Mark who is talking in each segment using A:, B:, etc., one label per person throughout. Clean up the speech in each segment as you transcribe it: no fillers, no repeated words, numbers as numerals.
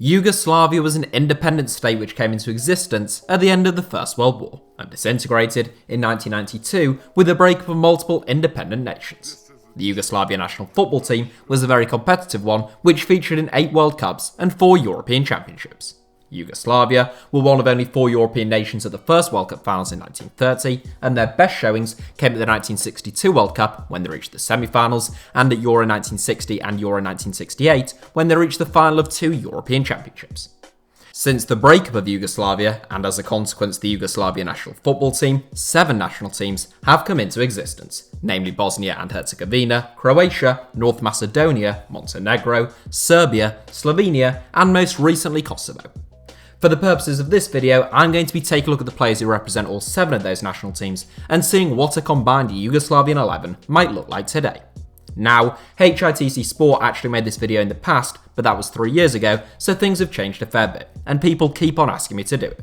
A: Yugoslavia was an independent state which came into existence at the end of the First World War and disintegrated in 1992 with the breakup of multiple independent nations. The Yugoslavia national football team was a very competitive one which featured in 8 World Cups and 4 European Championships. Yugoslavia were one of only 4 European nations at the first World Cup finals in 1930, and their best showings came at the 1962 World Cup when they reached the semi-finals, and at Euro 1960 and Euro 1968 when they reached the final of 2 European Championships. Since the breakup of Yugoslavia, and as a consequence the Yugoslavia national football team, 7 national teams have come into existence, namely Bosnia and Herzegovina, Croatia, North Macedonia, Montenegro, Serbia, Slovenia, and most recently Kosovo. For the purposes of this video, I'm going to be taking a look at the players who represent all 7 of those national teams and seeing what a combined Yugoslavian 11 might look like today. Now, HITC Sport actually made this video in the past, but that was 3 years ago, so things have changed a fair bit, and people keep on asking me to do it.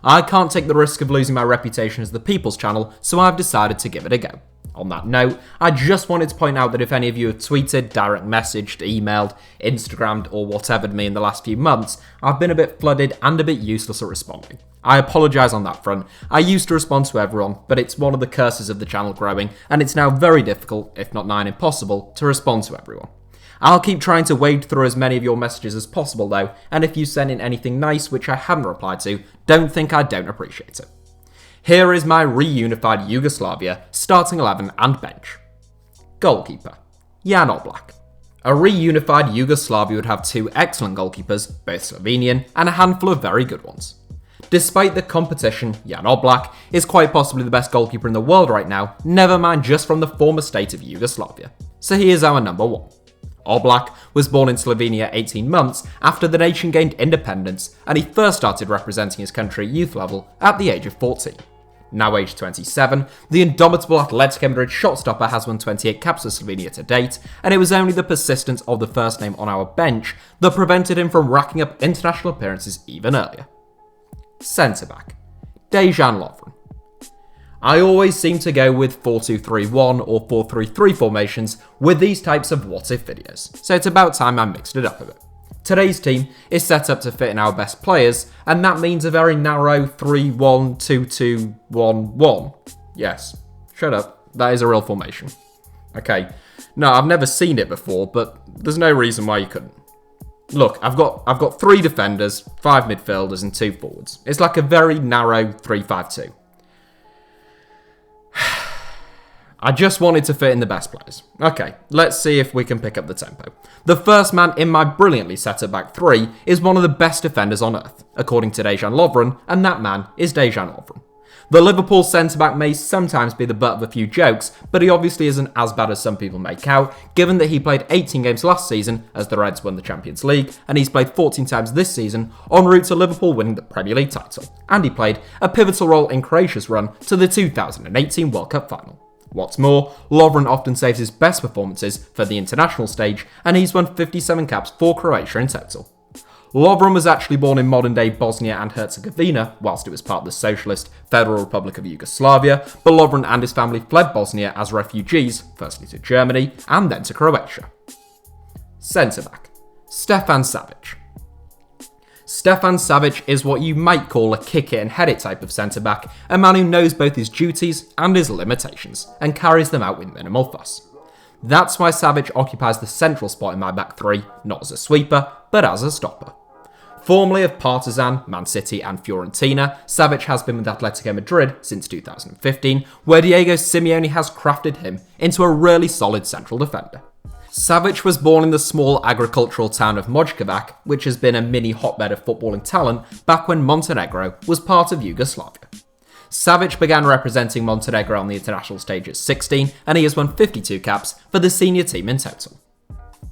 A: I can't take the risk of losing my reputation as the People's Channel, so I've decided to give it a go. On that note, I just wanted to point out that if any of you have tweeted, direct messaged, emailed, Instagrammed, or whatevered me in the last few months, I've been a bit flooded and a bit useless at responding. I apologise on that front. I used to respond to everyone, but it's one of the curses of the channel growing, and it's now very difficult, if not nigh impossible, to respond to everyone. I'll keep trying to wade through as many of your messages as possible though, and if you send in anything nice which I haven't replied to, don't think I don't appreciate it. Here is my reunified Yugoslavia starting 11 and bench. Goalkeeper, Jan Oblak. A reunified Yugoslavia would have 2 excellent goalkeepers, both Slovenian, and a handful of very good ones. Despite the competition, Jan Oblak is quite possibly the best goalkeeper in the world right now, never mind just from the former state of Yugoslavia. So he is our number 1. Oblak was born in Slovenia 18 months after the nation gained independence, and he first started representing his country at youth level at the age of 14. Now aged 27, the indomitable Atletico Madrid shotstopper has won 28 caps for Slovenia to date, and it was only the persistence of the first name on our bench that prevented him from racking up international appearances even earlier. Centre-back, Dejan Lovren. I always seem to go with 4-2-3-1 or 4-3-3 formations with these types of what-if videos, so it's about time I mixed it up a bit. Today's team is set up to fit in our best players, and that means a very narrow 3-1-2-2-1-1. Yes, shut up, that is a real formation. Okay, no, I've never seen it before, but there's no reason why you couldn't. Look, I've got 3 defenders, 5 midfielders, and 2 forwards. It's like a very narrow 3-5-2. I just wanted to fit in the best players. Okay, let's see if we can pick up the tempo. The first man in my brilliantly set up back 3 is one of the best defenders on earth, according to Dejan Lovren, and that man is Dejan Lovren. The Liverpool centre-back may sometimes be the butt of a few jokes, but he obviously isn't as bad as some people make out, given that he played 18 games last season as the Reds won the Champions League, and he's played 14 times this season en route to Liverpool winning the Premier League title, and he played a pivotal role in Croatia's run to the 2018 World Cup final. What's more, Lovren often saves his best performances for the international stage, and he's won 57 caps for Croatia in total. Lovren was actually born in modern-day Bosnia and Herzegovina, whilst it was part of the Socialist Federal Republic of Yugoslavia, but Lovren and his family fled Bosnia as refugees, firstly to Germany, and then to Croatia. Centre-back, Stefan Savic. Stefan Savic is what you might call a kick-it-and-head-it type of centre-back, a man who knows both his duties and his limitations, and carries them out with minimal fuss. That's why Savic occupies the central spot in my back 3, not as a sweeper, but as a stopper. Formerly of Partizan, Man City and Fiorentina, Savic has been with Atletico Madrid since 2015, where Diego Simeone has crafted him into a really solid central defender. Savic was born in the small agricultural town of Mojkovac, which has been a mini hotbed of footballing talent back when Montenegro was part of Yugoslavia. Savic began representing Montenegro on the international stage at 16, and he has won 52 caps for the senior team in total.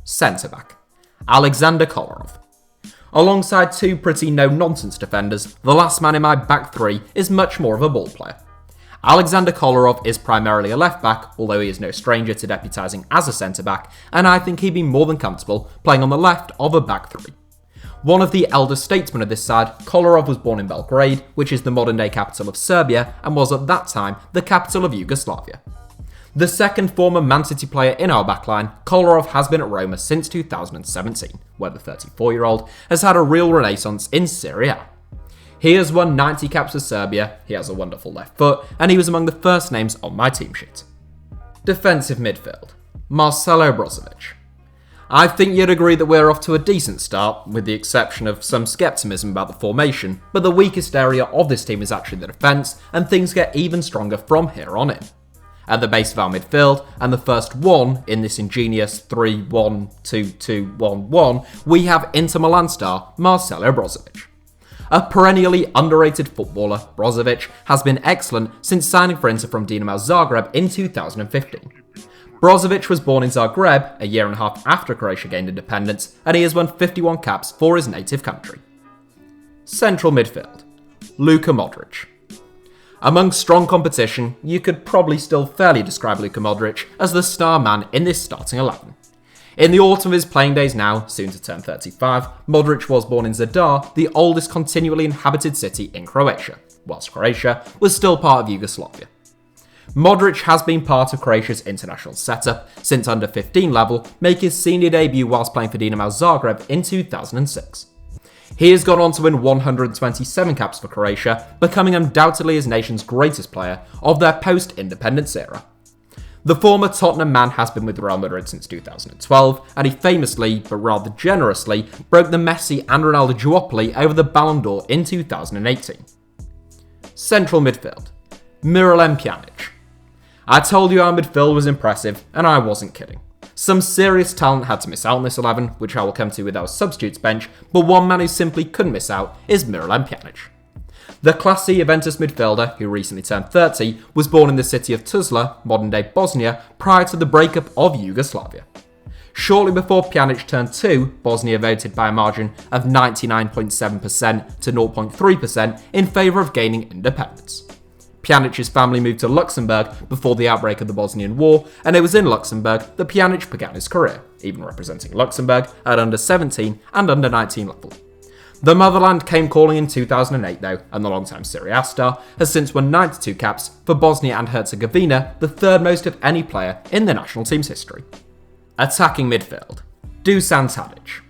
A: Centre-back, Alexander Kolarov. Alongside 2 pretty no-nonsense defenders, the last man in my back 3 is much more of a ball player. Alexander Kolarov is primarily a left-back, although he is no stranger to deputising as a centre-back, and I think he'd be more than comfortable playing on the left of a back 3. One of the elder statesmen of this side, Kolarov was born in Belgrade, which is the modern-day capital of Serbia, and was at that time the capital of Yugoslavia. The second former Man City player in our backline, Kolarov has been at Roma since 2017, where the 34-year-old has had a real renaissance in Serie A. He has won 90 caps for Serbia, he has a wonderful left foot, and he was among the first names on my team sheet. Defensive midfield, Marcelo Broznich. I think you'd agree that we're off to a decent start, with the exception of some scepticism about the formation, but the weakest area of this team is actually the defence, and things get even stronger from here on in. At the base of our midfield, and the first one in this ingenious 3-1-2-2-1-1, we have Inter Milan star Marcelo Broznich. A perennially underrated footballer, Brozovic has been excellent since signing for Inter from Dinamo Zagreb in 2015. Brozovic was born in Zagreb a year and a half after Croatia gained independence, and he has won 51 caps for his native country. Central midfield, Luka Modric. Among strong competition, you could probably still fairly describe Luka Modric as the star man in this starting 11. In the autumn of his playing days now, soon to turn 35, Modric was born in Zadar, the oldest continually inhabited city in Croatia, whilst Croatia was still part of Yugoslavia. Modric has been part of Croatia's international setup since under 15 level, making his senior debut whilst playing for Dinamo Zagreb in 2006. He has gone on to win 127 caps for Croatia, becoming undoubtedly his nation's greatest player of their post-independence era. The former Tottenham man has been with Real Madrid since 2012, and he famously, but rather generously, broke the Messi and Ronaldo duopoly over the Ballon d'Or in 2018. Central midfield, Miralem Pjanic. I told you our midfield was impressive, and I wasn't kidding. Some serious talent had to miss out on this 11, which I will come to with our substitutes bench, but one man who simply couldn't miss out is Miralem Pjanic. The classy Juventus midfielder, who recently turned 30, was born in the city of Tuzla, modern-day Bosnia, prior to the breakup of Yugoslavia. Shortly before Pjanic turned 2, Bosnia voted by a margin of 99.7% to 0.3% in favour of gaining independence. Pjanic's family moved to Luxembourg before the outbreak of the Bosnian War, and it was in Luxembourg that Pjanic began his career, even representing Luxembourg at under 17 and under 19 level. The motherland came calling in 2008 though, and the long-time Serie A star has since won 92 caps for Bosnia and Herzegovina, the third most of any player in the national team's history. Attacking midfield, Dusan Tadic.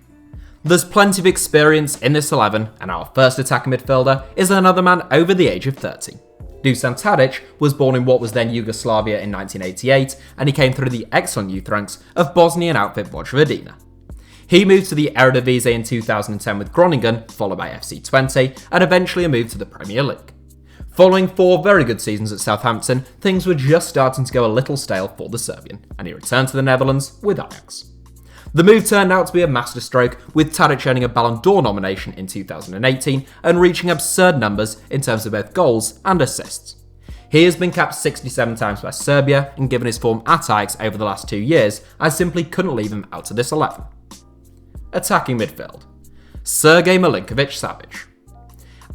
A: There's plenty of experience in this 11, and our first attacking midfielder is another man over the age of 30. Dusan Tadic was born in what was then Yugoslavia in 1988, and he came through the excellent youth ranks of Bosnian outfit Vojvodina. He moved to the Eredivisie in 2010 with Groningen, followed by FC Twente, and eventually a move to the Premier League. Following 4 very good seasons at Southampton, things were just starting to go a little stale for the Serbian, and he returned to the Netherlands with Ajax. The move turned out to be a masterstroke, with Tadic earning a Ballon d'Or nomination in 2018 and reaching absurd numbers in terms of both goals and assists. He has been capped 67 times by Serbia, and given his form at Ajax over the last 2 years, I simply couldn't leave him out of this 11. Attacking midfield, Sergei Milankovitch-Savic.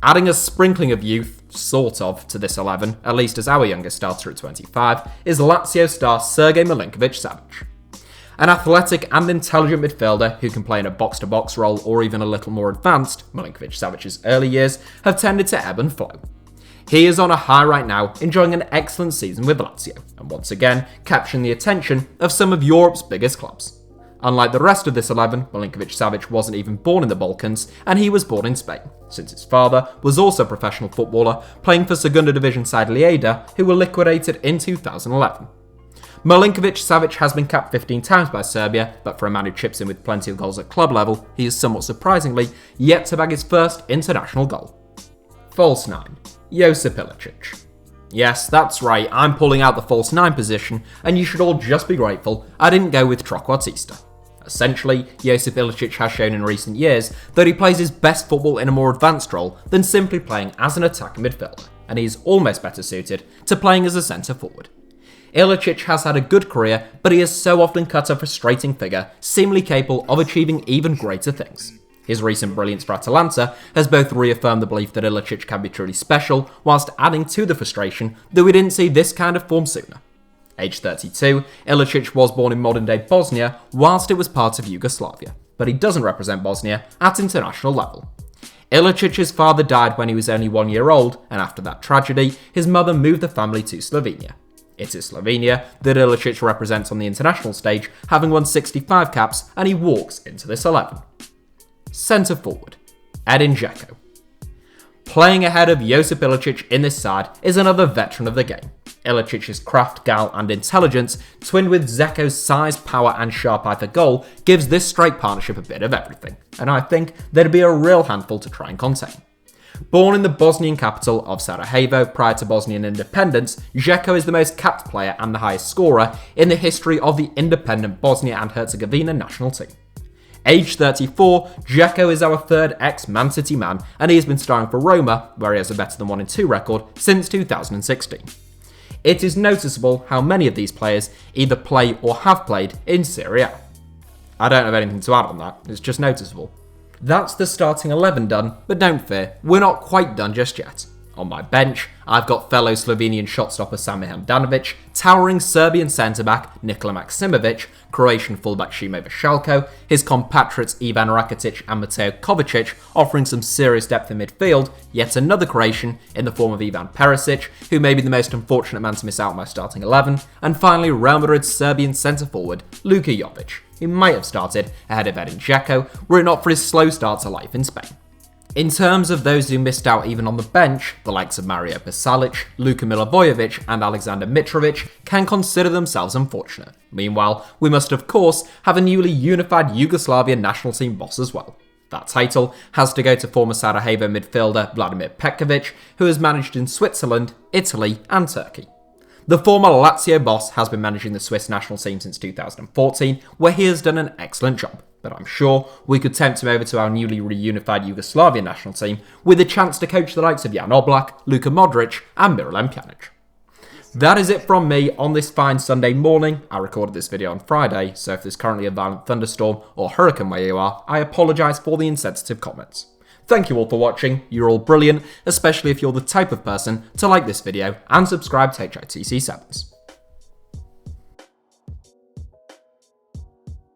A: Adding a sprinkling of youth, sort of, to this 11, at least as our youngest starter at 25, is Lazio star Sergei Milankovitch-Savic. An athletic and intelligent midfielder who can play in a box-to-box role or even a little more advanced, Milankovitch-Savic's early years have tended to ebb and flow. He is on a high right now, enjoying an excellent season with Lazio, and once again capturing the attention of some of Europe's biggest clubs. Unlike the rest of this 11, Milankovitch-Savic wasn't even born in the Balkans, and he was born in Spain, since his father was also a professional footballer, playing for Segunda Division side Lleida, who were liquidated in 2011. Milankovitch-Savic has been capped 15 times by Serbia, but for a man who chips in with plenty of goals at club level, he is somewhat surprisingly yet to bag his first international goal. False 9, Josip Ilicic. Yes, that's right, I'm pulling out the false 9 position, and you should all just be grateful I didn't go with Troquartista. Essentially, Josip Ilicic has shown in recent years that he plays his best football in a more advanced role than simply playing as an attacking midfielder, and he is almost better suited to playing as a centre forward. Ilicic has had a good career, but he has so often cut a frustrating figure, seemingly capable of achieving even greater things. His recent brilliance for Atalanta has both reaffirmed the belief that Ilicic can be truly special, whilst adding to the frustration that we didn't see this kind of form sooner. Aged 32, Ilicic was born in modern-day Bosnia, whilst it was part of Yugoslavia, but he doesn't represent Bosnia at international level. Ilicic's father died when he was only 1 year old, and after that tragedy, his mother moved the family to Slovenia. It is Slovenia that Ilicic represents on the international stage, having won 65 caps, and he walks into this 11. Centre forward, Edin Dzeko. Playing ahead of Josip Ilicic in this side is another veteran of the game. Ilicic's craft, guile and intelligence, twinned with Dzeko's size, power and sharp eye for goal, gives this strike partnership a bit of everything, and I think they'd be a real handful to try and contain. Born in the Bosnian capital of Sarajevo prior to Bosnian independence, Dzeko is the most capped player and the highest scorer in the history of the independent Bosnia and Herzegovina national team. Aged 34, Dzeko is our third ex-Man City man, and he has been starring for Roma, where he has a better than 1-2 record, since 2016. It is noticeable how many of these players either play or have played in Serie A. I don't have anything to add on that, it's just noticeable. That's the starting 11 done, but don't fear, we're not quite done just yet. On my bench, I've got fellow Slovenian shotstopper Samir Handanovic, towering Serbian centre-back Nikola Maksimovic, Croatian fullback Šime Vrsaljko, his compatriots Ivan Rakitic and Mateo Kovacic offering some serious depth in midfield, yet another Croatian in the form of Ivan Perisic, who may be the most unfortunate man to miss out on my starting 11, and finally Real Madrid's Serbian centre-forward Luka Jovic, who might have started ahead of Edin Dzeko were it not for his slow start to life in Spain. In terms of those who missed out even on the bench, the likes of Mario Pasalic, Luka Milivojevic and Alexander Mitrovic can consider themselves unfortunate. Meanwhile, we must of course have a newly unified Yugoslavia national team boss as well. That title has to go to former Sarajevo midfielder Vladimir Petkovic, who has managed in Switzerland, Italy and Turkey. The former Lazio boss has been managing the Swiss national team since 2014, where he has done an excellent job. But I'm sure we could tempt him over to our newly reunified Yugoslavia national team with a chance to coach the likes of Jan Oblak, Luka Modric and Miralem Pjanic. That is it from me on this fine Sunday morning. I recorded this video on Friday, so if there's currently a violent thunderstorm or hurricane where you are, I apologise for the insensitive comments. Thank you all for watching, you're all brilliant, especially if you're the type of person to like this video and subscribe to HITC Sevens.